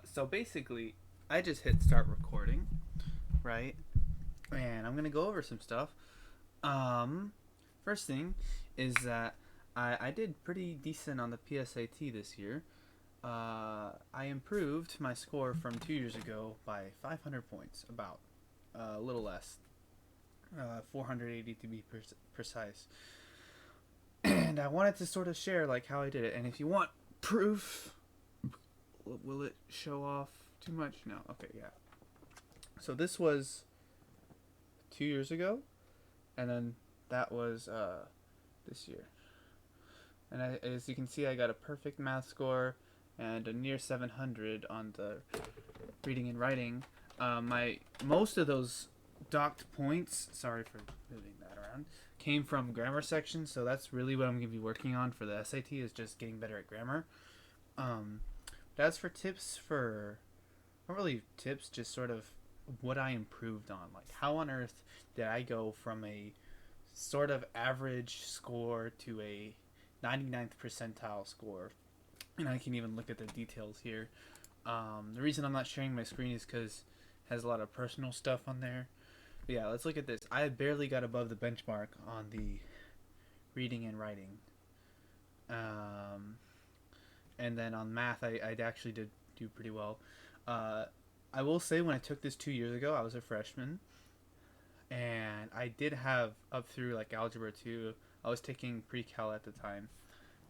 So basically, I just hit start recording, right? And I'm gonna go over some stuff. Um, First thing is that I did pretty decent on the PSAT this year. I improved my score from 2 years ago by 500 points, about a little less, 480 to be precise. And I wanted to sort of share like how I did it. And if you want proof, will it show off too much? No. Okay, yeah. So this was 2 years ago, and then that was this year. And as you can see, I got a perfect math score and a near 700 on the reading and writing. My most of those docked points, sorry for moving that around, came from grammar section. So that's really what I'm going to be working on for the SAT, is just getting better at grammar. Um, as for tips for, not really tips, just sort of what I improved on. Like, how on earth did I go from a sort of average score to a 99th percentile score? And I can even look at the details here. The reason I'm not sharing my screen is because it has a lot of personal stuff on there. But yeah, let's look at this. I barely got above the benchmark on the reading and writing. Um, and then on math, I actually did do pretty well. Uh, I will say, when I took this 2 years ago, I was a freshman, and I did have up through like algebra 2. I was taking pre-cal at the time,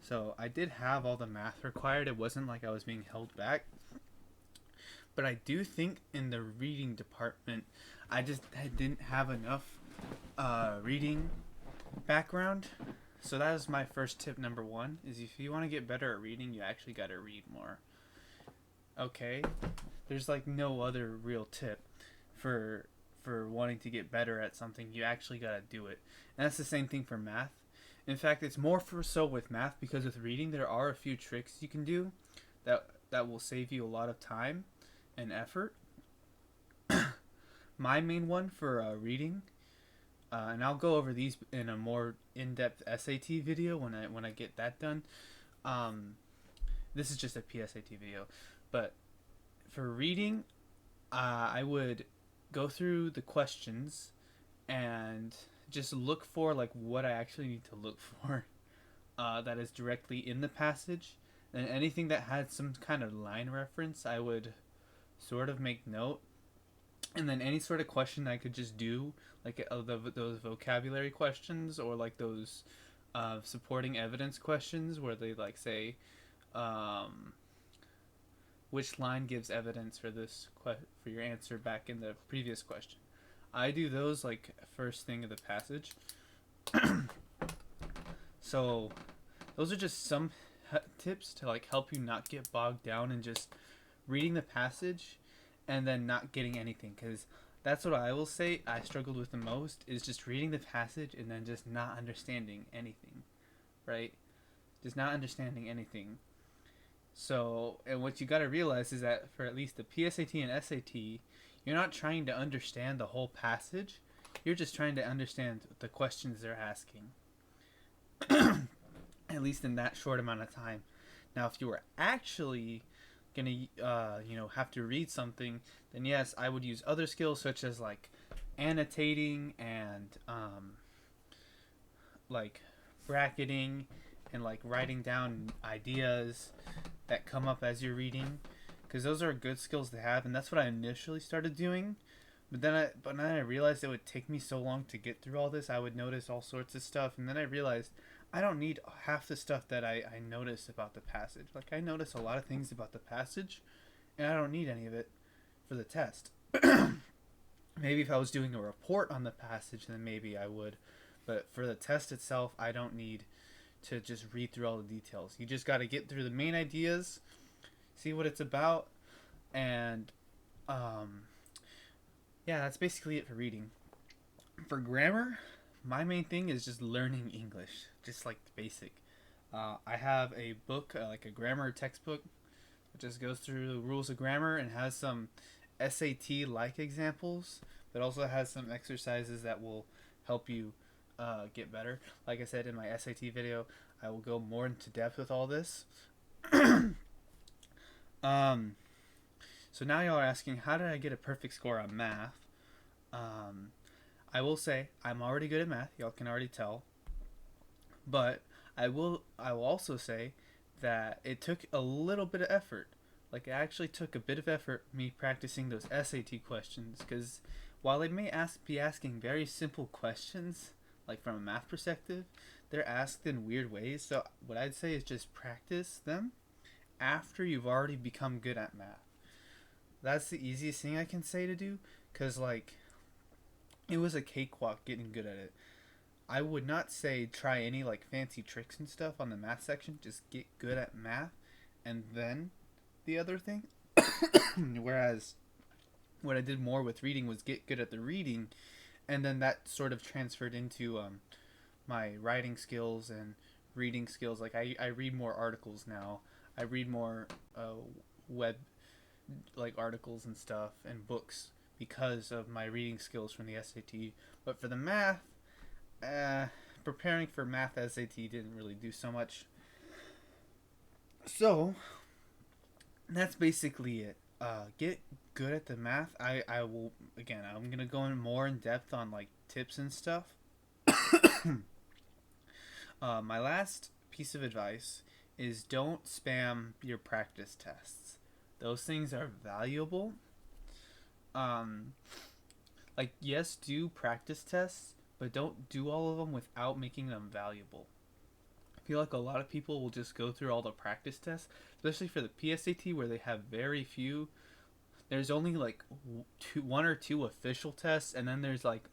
so I did have all the math required. It wasn't like I was being held back. But I do think in the reading department, I didn't have enough reading background. So that is my first tip number one, is if you want to get better at reading, you actually got to read more. Okay? There's like no other real tip for wanting to get better at something. You actually got to do it. And that's the same thing for math. In fact, it's more for so with math, because with reading there are a few tricks you can do that will save you a lot of time and effort. My main one for reading, and I'll go over these in a more in-depth SAT video when I get that done. Um, this is just a PSAT video, but for reading, I would go through the questions and just look for like what I actually need to look for, that is directly in the passage, and anything that had some kind of line reference, I would sort of make note. And then any sort of question I could just do, like those vocabulary questions, or like those supporting evidence questions where they like say, um, which line gives evidence for for your answer back in the previous question. I do those like first thing of the passage. So those are just some tips to like help you not get bogged down in just reading the passage and then not getting anything, because that's what I will say I struggled with the most, is just reading the passage and then just not understanding anything, right? Just not understanding anything. So, and what you got to realize is that for at least the PSAT and SAT, you're not trying to understand the whole passage. You're just trying to understand the questions they're asking. At least in that short amount of time. Now, if you were actually gonna have to read something, then yes, I would use other skills such as like annotating and like bracketing and like writing down ideas that come up as you're reading, because those are good skills to have, and that's what I initially started doing. But then I realized it would take me so long to get through all this. I would notice all sorts of stuff, and then I realized I don't need half the stuff that I notice about the passage. Like, I notice a lot of things about the passage, and I don't need any of it for the test. Maybe if I was doing a report on the passage, then maybe I would. But for the test itself, I don't need to just read through all the details. You just got to get through the main ideas, see what it's about, and yeah, that's basically it for reading. For grammar, my main thing is just learning English, just like the basic. I have a book, like a grammar textbook, that just goes through the rules of grammar and has some SAT like examples, but also has some exercises that will help you get better. Like I said in my SAT video, I will go more into depth with all this. um, So now y'all are asking, how did I get a perfect score on math? Um, I will say I'm already good at math. Y'all can already tell, but I will also say that it took a little bit of effort. Like, it actually took a bit of effort me practicing those SAT questions, because while they may be asking very simple questions, like from a math perspective, they're asked in weird ways. So what I'd say is just practice them after you've already become good at math. That's the easiest thing I can say to do, because like it was a cakewalk getting good at it. I would not say try any like fancy tricks and stuff on the math section. Just get good at math, and then the other thing. Whereas what I did more with reading was get good at the reading, and then that sort of transferred into my writing skills and reading skills. Like I read more articles now. I read more web like articles and stuff and books because of my reading skills from the SAT. But for the math, uh, preparing for math SAT didn't really do so much. So that's basically it. Get good at the math. I will again. I'm gonna go in more in depth on like tips and stuff. My last piece of advice is don't spam your practice tests. Those things are valuable. Um, like yes, do practice tests, but don't do all of them without making them valuable. I feel like a lot of people will just go through all the practice tests, especially for the PSAT where they have very few. There's only like one or two official tests, and then there's like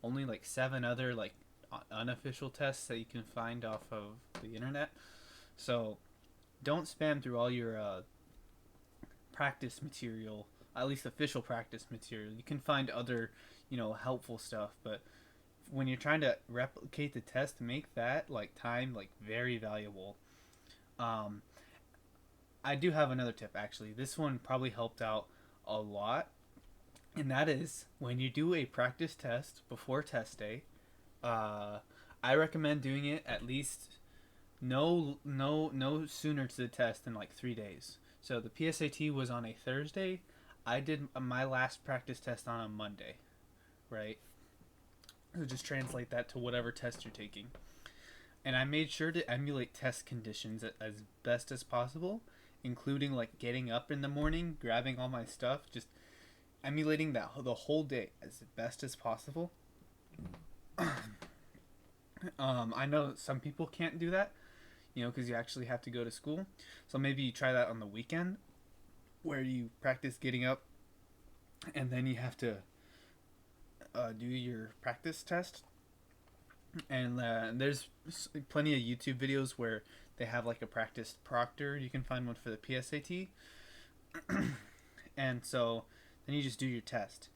only like seven other like unofficial tests that you can find off of the internet. So don't spam through all your practice material, at least official practice material. You can find other, helpful stuff, but when you're trying to replicate the test, make that like time like very valuable. Um, I do have another tip actually. This one probably helped out a lot, and that is when you do a practice test before test day. Uh, I recommend doing it at least no sooner to the test than like 3 days. So the PSAT was on a Thursday. I did my last practice test on a Monday, right? So just translate that to whatever test you're taking. And I made sure to emulate test conditions as best as possible, including like getting up in the morning, grabbing all my stuff, just emulating that the whole day as best as possible. I know some people can't do that, because you actually have to go to school. So maybe you try that on the weekend where you practice getting up and then you have to do your practice test. And there's plenty of YouTube videos where they have like a practice proctor. You can find one for the PSAT. And so then you just do your test.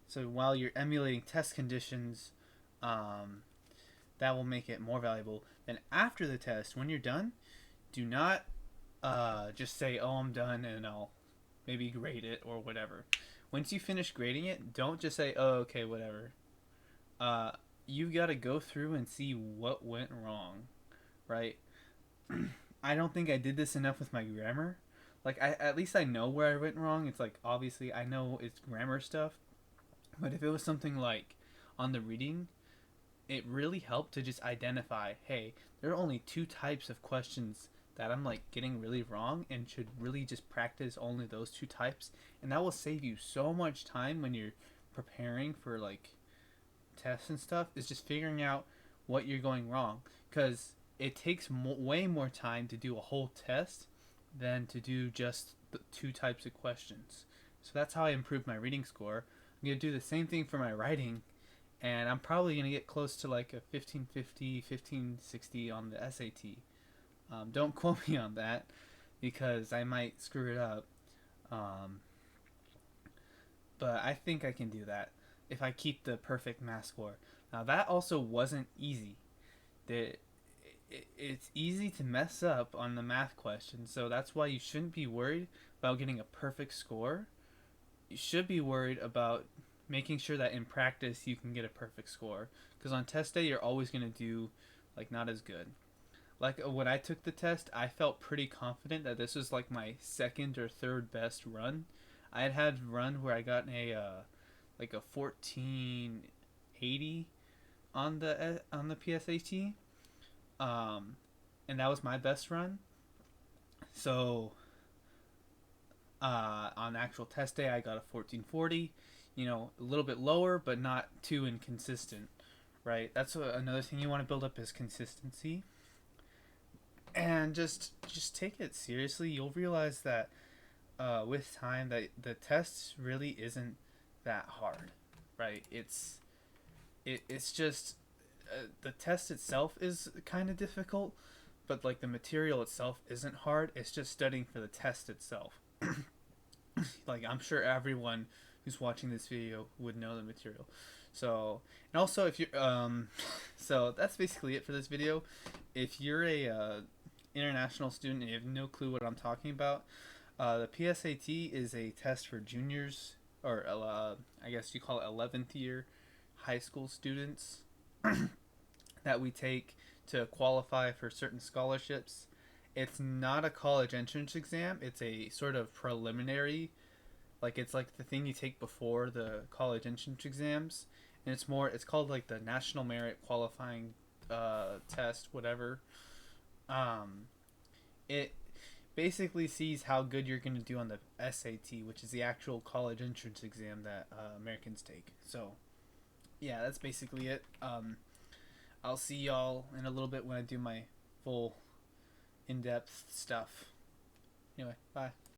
So while you're emulating test conditions, that will make it more valuable. Then after the test, when you're done, do not just say, "Oh, I'm done," and I'll maybe grade it or whatever. Once you finish grading it, don't just say, "Oh, okay, whatever." You got to go through and see what went wrong, right? I don't think I did this enough with my grammar. Like, at least I know where I went wrong. It's like obviously I know it's grammar stuff, but if it was something like on the reading, it really helped to just identify, hey, there are only two types of questions that I'm like getting really wrong, and should really just practice only those two types, and that will save you so much time when you're preparing for like tests and stuff. Is just figuring out what you're going wrong, because it takes way more time to do a whole test than to do just the two types of questions. So that's how I improved my reading score. I'm going to do the same thing for my writing, and I'm probably going to get close to like a 1550, 1560 on the SAT. Don't quote me on that because I might screw it up. Um, but I think I can do that if I keep the perfect math score. Now, that also wasn't easy. It's easy to mess up on the math questions, so that's why you shouldn't be worried about getting a perfect score. You should be worried about making sure that in practice you can get a perfect score, because on test day you're always going to do like not as good. Like when I took the test, I felt pretty confident that this was like my second or third best run. I had a run where I got a like a 1480 on the PSAT, and that was my best run. So on actual test day, I got a 1440. You know, a little bit lower, but not too inconsistent, right? That's another thing you want to build up is consistency, and just take it seriously. You'll realize that with time that the test really isn't that hard, right? It's just the test itself is kind of difficult, but like the material itself isn't hard. It's just studying for the test itself. Like I'm sure everyone who's watching this video would know the material. So and also if you so that's basically it for this video. If you're a international student and you have no clue what I'm talking about, the PSAT is a test for juniors, or I guess you call it 11th year high school students that we take to qualify for certain scholarships. It's not a college entrance exam. It's a sort of preliminary, like it's like the thing you take before the college entrance exams, and it's called like the National Merit Qualifying Test, whatever. Um, it basically sees how good you're going to do on the SAT, which is the actual college entrance exam that Americans take. So yeah, that's basically it. I'll see y'all in a little bit when I do my full in-depth stuff. Anyway, bye.